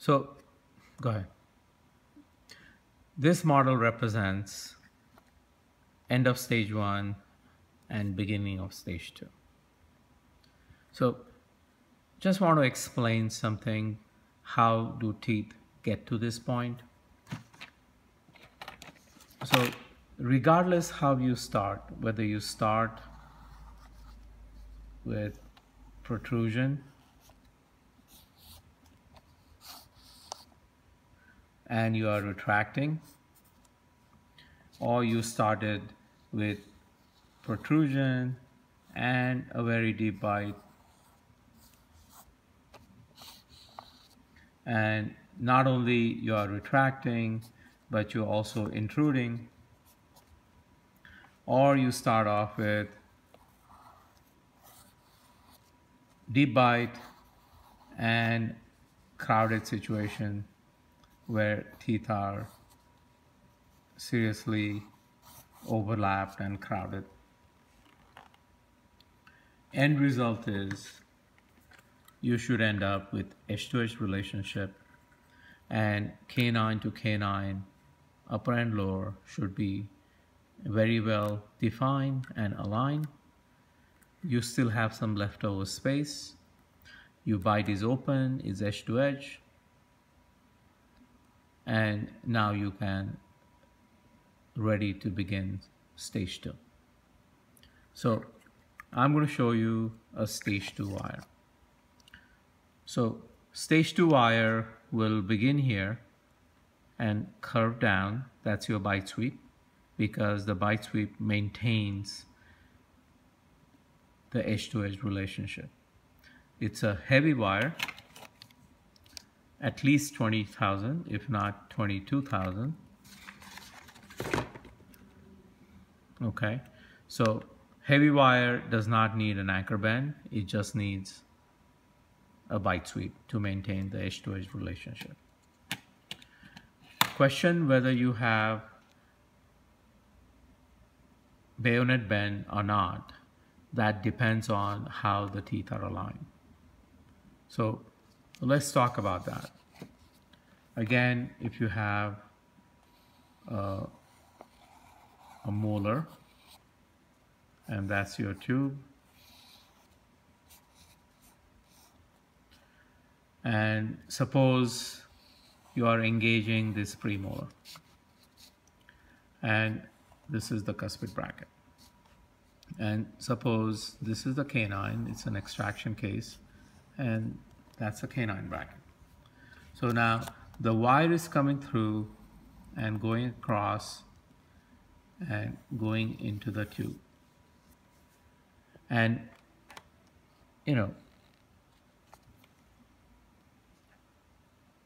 So go ahead. This model represents end of stage one and beginning of stage two. So just want to explain something. How do teeth get to this point? So regardless how you start, whether you start with protrusion and you are retracting, or you started with protrusion and a very deep bite, and not only you are retracting but you're also intruding, or you start off with deep bite and crowded situation where teeth are seriously overlapped and crowded. End result is you should end up with edge-to-edge relationship, and canine to canine, upper and lower, should be very well defined and aligned. You still have some leftover space. Your bite is open, is edge to edge, and now you can ready to begin stage two. So I'm going to show you a stage two wire. So stage two wire will begin here and curve down. That's your bite sweep, because the bite sweep maintains the edge to edge relationship. It's a heavy wire, at least 20,000, if not 22,000. Okay, so heavy wire does not need an anchor bend. It just needs a bite sweep to maintain the edge to edge relationship. Question whether you have bayonet bend or not, that depends on how the teeth are aligned. So let's talk about that. Again, if you have a molar and that's your tube, and suppose you are engaging this premolar and this is the cuspid bracket, and suppose this is the canine, it's an extraction case, and that's a canine bracket. So now the wire is coming through and going across and going into the tube. And you know,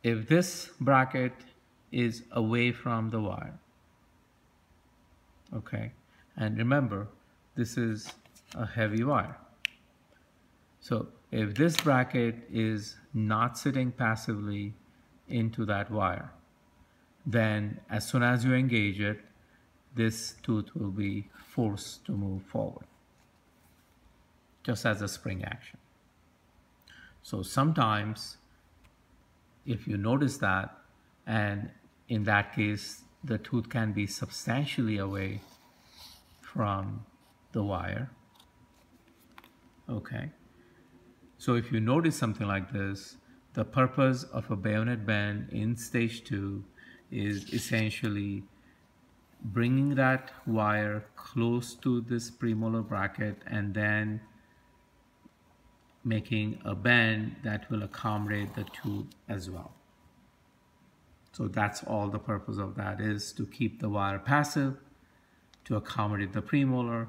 if this bracket is away from the wire, okay, and remember this is a heavy wire, so if this bracket is not sitting passively into that wire, then as soon as you engage it, this tooth will be forced to move forward, just as a spring action. So sometimes if you notice that, and in that case the tooth can be substantially away from the wire, okay, so if you notice something like this, the purpose of a bayonet bend in stage two is essentially bringing that wire close to this premolar bracket and then making a bend that will accommodate the tooth as well. So that's all the purpose of that is, to keep the wire passive, to accommodate the premolar,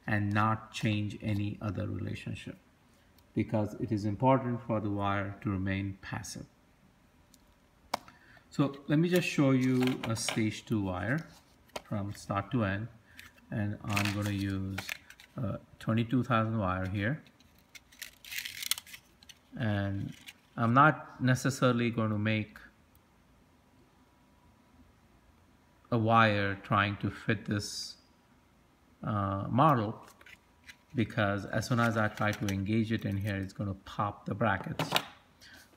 and not change any other relationship, because it is important for the wire to remain passive. So let me just show you a stage two wire from start to end, and I'm going to use a 22,000 wire here, and I'm not necessarily going to make a wire trying to fit this model, because as soon as I try to engage it in here, it's going to pop the brackets.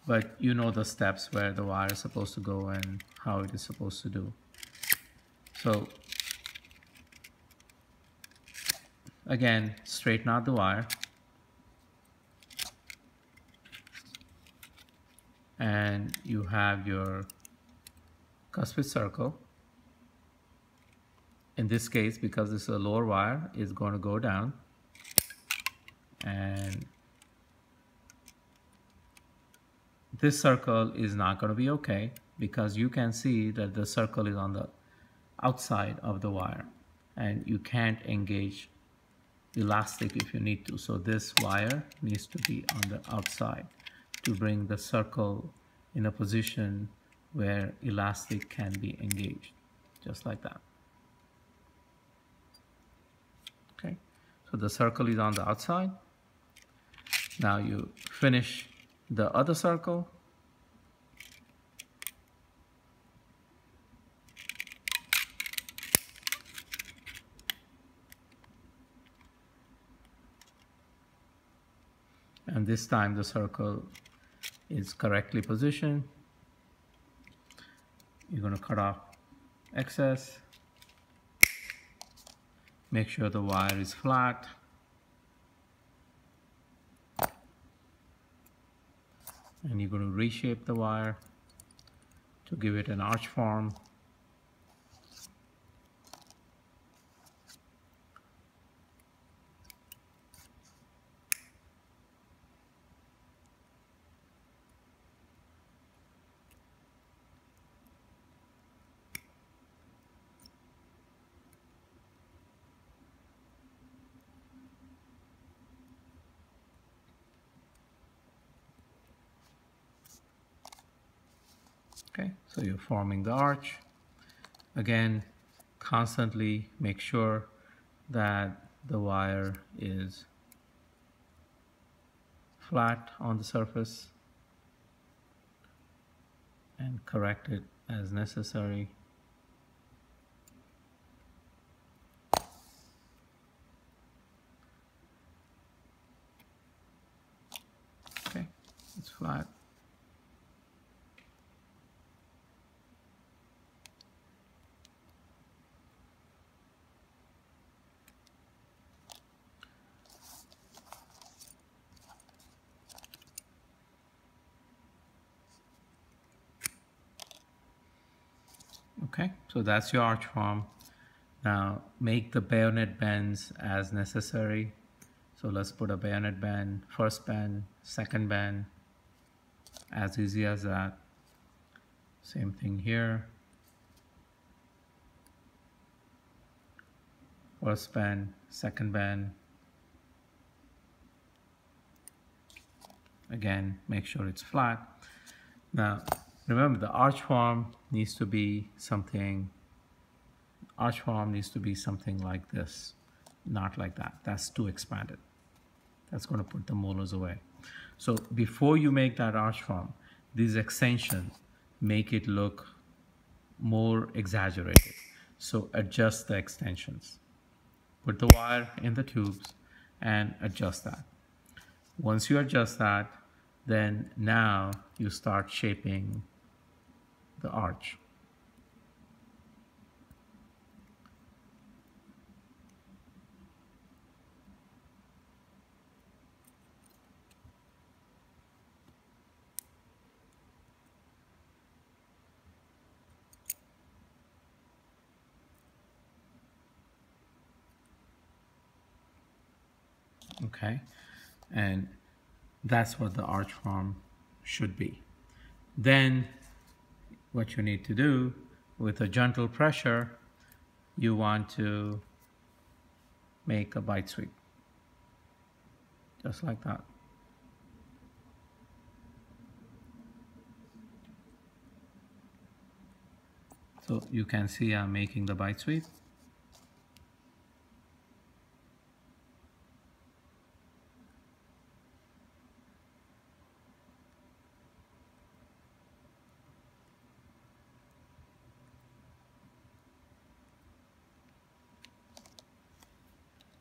but you know the steps where the wire is supposed to go and how it is supposed to do. So again, straighten out the wire, and you have your cuspid circle. In this case, because this is a lower wire, it's going to go down, and this circle is not going to be okay because you can see that the circle is on the outside of the wire and you can't engage elastic if you need to. So this wire needs to be on the outside to bring the circle in a position where elastic can be engaged, just like that. Okay, so the circle is on the outside. Now you finish the other circle. And this time the circle is correctly positioned. You're going to cut off excess. Make sure the wire is flat. And you're going to reshape the wire to give it an arch form. Okay, so you're forming the arch. Again, constantly make sure that the wire is flat on the surface and correct it as necessary. Okay, it's flat. Okay, so that's your arch form. Now make the bayonet bends as necessary. So let's put a bayonet bend, first bend, second bend, as easy as that. Same thing here. First bend, second bend. Again, make sure it's flat. Now, remember the arch form needs to be something like this, not like that. That's too expanded. That's going to put the molars away. So before you make that arch form, these extensions make it look more exaggerated. So adjust the extensions. Put the wire in the tubes and adjust that. Once you adjust that, then now you start shaping the arch. Okay, and that's what the arch form should be. Then what you need to do, with a gentle pressure, you want to make a bite sweep, just like that. So you can see I'm making the bite sweep.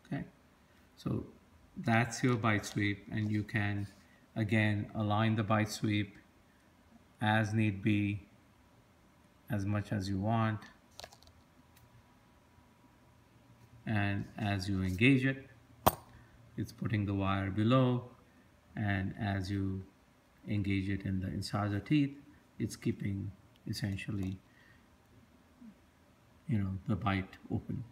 Okay, so that's your bite sweep, and you can again align the bite sweep as need be, as much as you want, and as you engage it, it's putting the wire below, and as you engage it in the incisor teeth, it's keeping essentially the bite open.